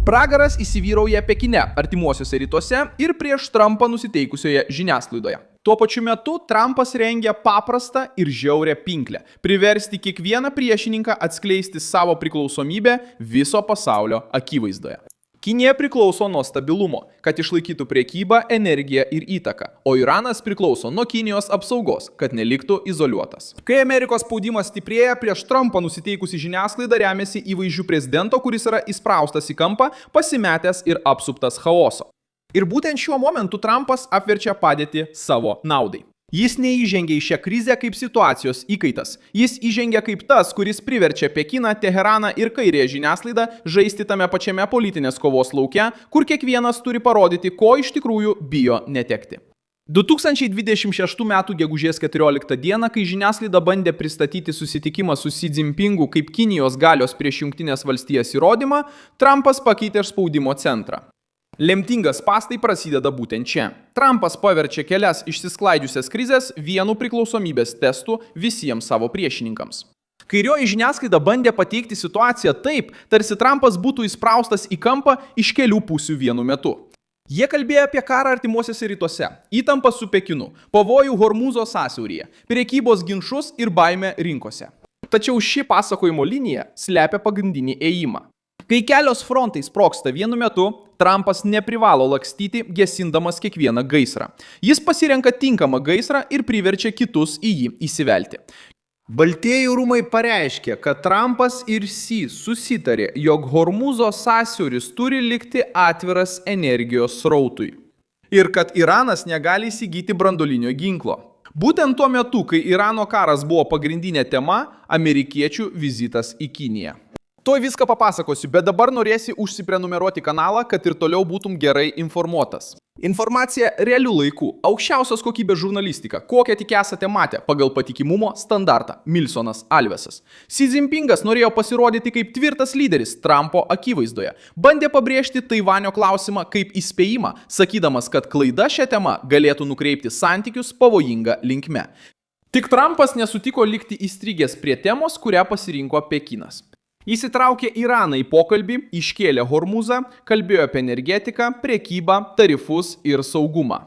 Pragaras įsivyrauja Pekine, artimuosiuose rytuose ir prieš Trumpą nusiteikusioje žiniasklaidoje. Tuo pačiu metu Trumpas rengia paprastą ir žiaurę pinklę – priversti kiekvieną priešininką atskleisti savo priklausomybę viso pasaulio akivaizdoje. Kinija priklauso nuo stabilumo, kad išlaikytų prekybą, energiją ir įtaką, o Iranas priklauso nuo Kinijos apsaugos, kad neliktų izoliuotas. Kai Amerikos spaudimas stiprėja, prieš Trumpą nusiteikusi žiniasklaida remiasi įvaizdžiu prezidento, kuris yra įspraustas į kampą, pasimetęs ir apsuptas chaoso. Ir būtent šiuo momentu Trumpas apverčia padėtį savo naudai. Jis neįžengia į šią krizę kaip situacijos įkaitas. Jis įžengia kaip tas, kuris priverčia Pekiną, Teheraną ir kairėje žiniasklaidą žaisti tame pačiame politinės kovos lauke, kur kiekvienas turi parodyti, ko iš tikrųjų bijo netekti. 2026 m. gegužės 14 d., kai žiniasklaida bandė pristatyti susitikimą su Xi Jinpingu kaip Kinijos galios prieš Jungtines valstijas įrodymą, Trumpas pakeitė spaudimo centrą. Lemtingas spąstai prasideda būtent čia. Trumpas paverčia kelias išsisklaidžiusias krizes vienu priklausomybės testu visiems savo priešininkams. Kairioji žiniasklaida bandė pateikti situaciją taip, tarsi Trumpas būtų įspraustas į kampą iš kelių pusių vienu metu. Jie kalbėjo apie karą artimuosiuose rytuose, įtampą su Pekinu, pavojų Hormūzo sąsiauryje, prekybos ginčus ir baimę rinkose. Tačiau ši pasakojimo linija slepia pagrindinį ėjimą. Kai kelios frontai sprogsta vienu metu, Trumpas neprivalo lakstyti, gesindamas kiekvieną gaisrą. Jis pasirenka tinkamą gaisrą ir priverčia kitus į jį įsivelti. Baltieji rūmai pareiškė, kad Trumpas ir Xi susitarė, jog Hormūzo sąsiauris turi likti atviras energijos srautui. Ir kad Iranas negali įsigyti branduolinio ginklo. Būtent tuo metu, kai Irano karas buvo pagrindinė tema, amerikiečių vizitas į Kiniją. Tuoj viską papasakosiu, bet dabar norėsi užsiprenumeruoti kanalą, kad ir toliau būtum gerai informuotas. Informacija realių laikų, aukščiausios kokybės žurnalistika, kokią tik esate matę pagal patikimumo standartą – Milsonas Alvesas. Xi Jinpingas norėjo pasirodyti kaip tvirtas lyderis Trumpo akivaizdoje. Bandė pabrėžti Taivanio klausimą kaip įspėjimą, sakydamas, kad klaida šią temą galėtų nukreipti santykius pavojinga linkme. Tik Trumpas nesutiko likti įstrigęs prie temos, kurią pasirinko Pekinas. Jis įtraukė Iraną į pokalbį, iškėlė Hormūzą, kalbėjo apie energetiką, prekybą, tarifus ir saugumą.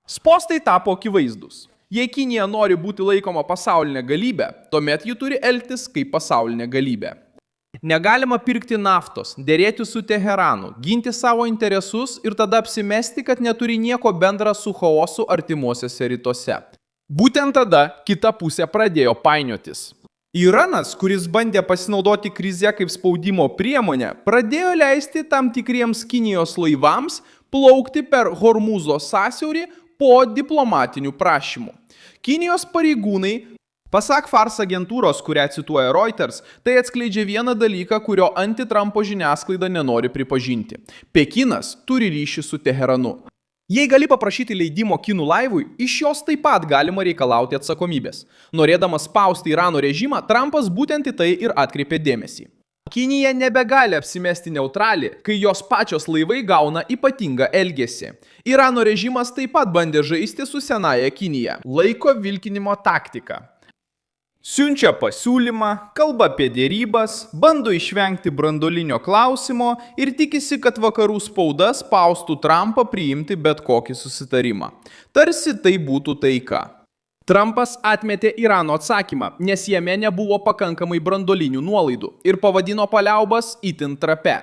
Spąstai tapo akivaizdus. Jei Kinija nori būti laikoma pasaulinė galybė, tuomet ji turi elgtis kaip pasaulinė galybė. Negalima pirkti naftos, derėti su Teheranu, ginti savo interesus ir tada apsimesti, kad neturi nieko bendra su chaosu artimuosiuose rytuose. Būtent tada kita pusė pradėjo painiotis. Iranas, kuris bandė pasinaudoti krize kaip spaudimo priemonę, pradėjo leisti tam tikriems Kinijos laivams plaukti per Hormūzo sąsiaurį po diplomatinių prašymų. Kinijos pareigūnai, pasak Fars agentūros, kurią cituoja Reuters, tai atskleidžia vieną dalyką, kurio anti-Trumpo žiniasklaida nenori pripažinti. Pekinas turi ryšį su Teheranu. Jei gali paprašyti leidimo kinų laivui, iš jos taip pat galima reikalauti atsakomybės. Norėdamas spausti Irano režimą, Trumpas būtent į tai ir atkreipė dėmesį. Kinija nebegali apsimesti neutrali, kai jos pačios laivai gauna ypatingą elgesį. Irano režimas taip pat bandė žaisti su senaja Kinija. Laiko vilkinimo taktika. Siunčia pasiūlymą, kalba apie dėrybas, bando išvengti branduolinio klausimo ir tikisi, kad vakarų spauda spaustų Trumpą priimti bet kokį susitarimą. Tarsi tai būtų taika. Trumpas atmetė Irano atsakymą, nes jame nebuvo pakankamai branduolinių nuolaidų ir pavadino paliaubas itin trape.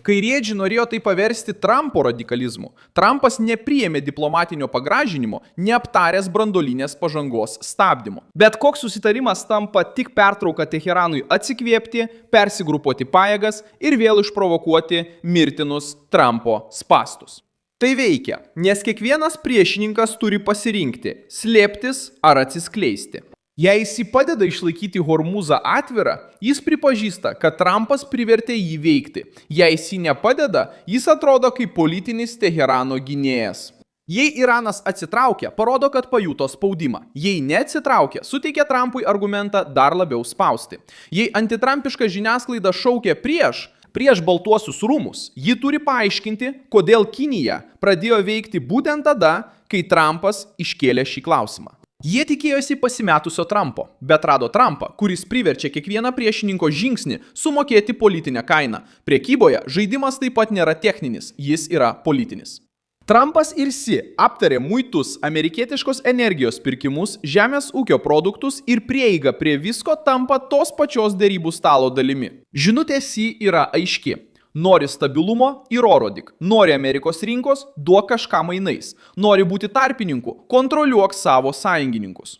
Kairiečiai norėjo tai paversti Trumpo radikalizmu. Trumpas nepriėmė diplomatinio pagražinimo, neaptaręs branduolinės pažangos stabdymo. Bet koks susitarimas tampa tik pertrauka Teheranui atsikvėpti, persigrupuoti pajėgas ir vėl išprovokuoti mirtinus Trumpo spąstus. Tai veikia, nes kiekvienas priešininkas turi pasirinkti – slėptis ar atsiskleisti. Jei jis padeda išlaikyti Hormūzą atvirą, jis pripažįsta, kad Trumpas privertė jį veikti. Jei jis nepadeda, jis atrodo kaip politinis Teherano gynėjas. Jei Iranas atsitraukia, parodo, kad pajuto spaudimą. Jei neatsitraukia, suteikia Trumpui argumentą dar labiau spausti. Jei antitrampiška žiniasklaida šaukia prieš Baltuosius rūmus, ji turi paaiškinti, kodėl Kinija pradėjo veikti būtent tada, kai Trumpas iškėlė šį klausimą. Jie tikėjosi pasimetusio Trumpo, bet rado Trumpą, kuris priverčia kiekvieną priešininko žingsnį sumokėti politinę kainą. Prekyboje žaidimas taip pat nėra techninis, jis yra politinis. Trumpas ir Xi aptarė muitus, amerikietiškos energijos pirkimus, žemės ūkio produktus ir prieiga prie visko tampa tos pačios derybų stalo dalimi. Žinutė Xi yra aiški. Nori stabilumo, įrodyk. Nori Amerikos rinkos, duok kažką mainais. Nori būti tarpininku, kontroliuok savo sąjungininkus.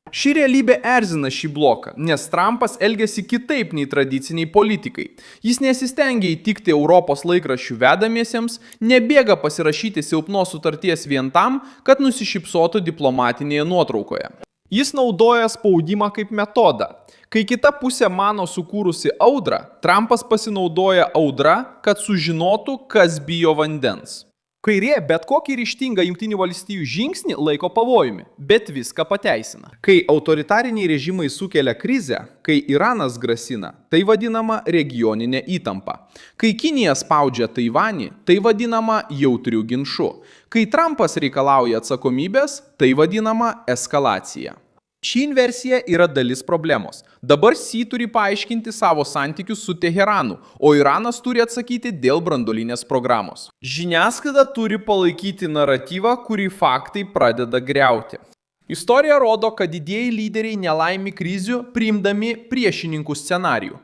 Ši realybė erzina šį bloką, nes Trumpas elgiasi kitaip nei tradiciniai politikai. Jis nesistengia įtikti Europos laikraščių vedamiesiems, nebėga pasirašyti silpnos sutarties vien tam, kad nusišypsotų diplomatinėje nuotraukoje. Jis naudoja spaudimą kaip metodą. Kai kita pusė mano sukūrusi audrą, Trumpas pasinaudoja audra, kad sužinotų, kas bijo vandens. Kairė bet kokį ryžtingą Jungtinių valstijų žingsnį laiko pavojumi, bet viską pateisina. Kai autoritariniai režimai sukelia krizę, kai Iranas grasina, tai vadinama regioninė įtampa. Kai Kinija spaudžia Taivanį, tai vadinama jautrių ginčų. Kai Trumpas reikalauja atsakomybės, tai vadinama eskalacija. Ši inversija yra dalis problemos. Dabar Xi turi paaiškinti savo santykius su Teheranu, o Iranas turi atsakyti dėl branduolinės programos. Žiniasklaida turi palaikyti naratyvą, kurį faktai pradeda griauti. Istorija rodo, kad didieji lyderiai nelaimi krizių priimdami priešininkų scenarijų.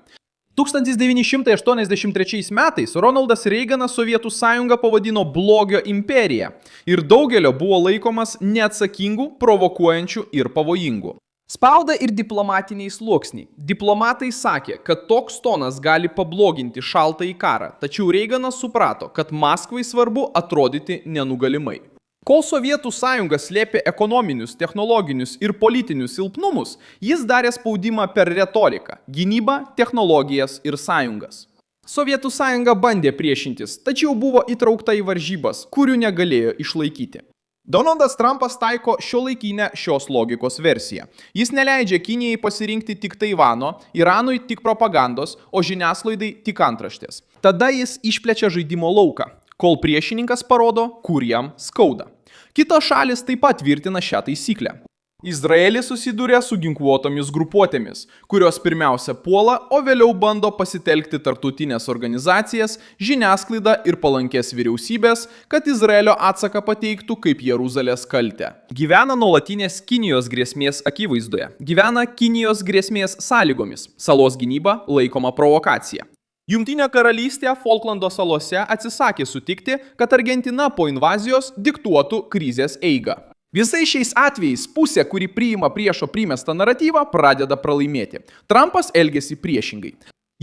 1983 metais Ronaldas Reiganas Sovietų sąjungą pavadino blogio imperija ir daugelio buvo laikomas neatsakingų, provokuojančių ir pavojingų. Spauda ir diplomatiniai sluoksniai. Diplomatai sakė, kad toks tonas gali pabloginti šaltąjį karą, tačiau Reiganas suprato, kad Maskvai svarbu atrodyti nenugalimai. Kol Sovietų sąjunga slėpė ekonominius, technologinius ir politinius silpnumus, jis darė spaudimą per retoriką, gynybą, technologijas ir sąjungas. Sovietų sąjunga bandė priešintis, tačiau buvo įtraukta į varžybas, kurių negalėjo išlaikyti. Donaldas Trumpas taiko šiuolaikinę šios logikos versiją. Jis neleidžia Kinijai pasirinkti tik Taivano, Iranui tik propagandos, o žiniasklaidai tik antraštės. Tada jis išplečia žaidimo lauką, kol priešininkas parodo, kur jam skauda. Kitos šalis taip pat tvirtina šią taisyklę. Izraelis susiduria su ginkluotomis grupuotėmis, kurios pirmiausia puola, o vėliau bando pasitelkti tarptautinės organizacijas, žiniasklaidą ir palankės vyriausybės, kad Izraelio atsaką pateiktų kaip Jeruzalės kaltę. Gyvena nuolatinės Kinijos grėsmės akivaizdoje. Gyvena Kinijos grėsmės sąlygomis. Salos gynyba laikoma provokacija. Jungtinė karalystė Folklando salose atsisakė sutikti, kad Argentina po invazijos diktuotų krizės eigą. Visais šiais atvejais pusė, kuri priima priešo primestą naratyvą, pradeda pralaimėti. Trumpas elgiasi priešingai.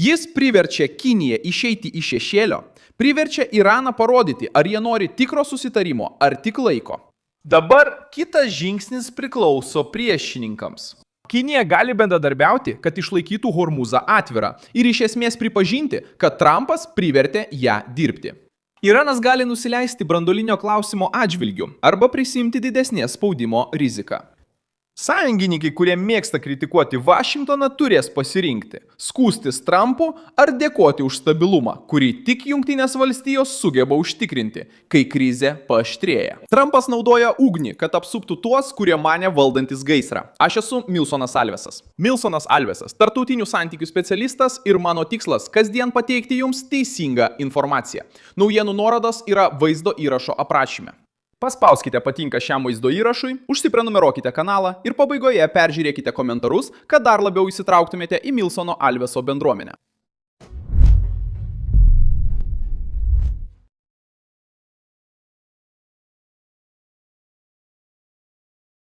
Jis priverčia Kiniją išeiti iš šešėlio, priverčia Iraną parodyti, ar jie nori tikro susitarimo, ar tik laiko. Dabar kitas žingsnis priklauso priešininkams. Kinija gali bendradarbiauti, kad išlaikytų Hormuzą atvirą ir iš esmės pripažinti, kad Trumpas privertė ją dirbti. Iranas gali nusileisti branduolinio klausimo atžvilgiu arba prisimti didesnės spaudimo riziką. Sąjungininkai, kurie mėgsta kritikuoti Vašingtoną, turės pasirinkti – skųstis Trumpu ar dėkoti už stabilumą, kurį tik Jungtinės valstijos sugeba užtikrinti, kai krizė paaštrėja. Trumpas naudoja ugnį, kad apsuptų tuos, kurie mane valdantis gaisrą. Aš esu Milsonas Alvesas. Milsonas Alvesas – tarptautinių santykių specialistas ir mano tikslas – kasdien pateikti jums teisingą informaciją. Naujienų nuorodos yra vaizdo įrašo aprašyme. Paspauskite patinka šiam vaizdo įrašui, užsiprenumeruokite kanalą ir pabaigoje peržiūrėkite komentarus, kad dar labiau įsitrauktumėte į Milsono Alveso bendruomenę.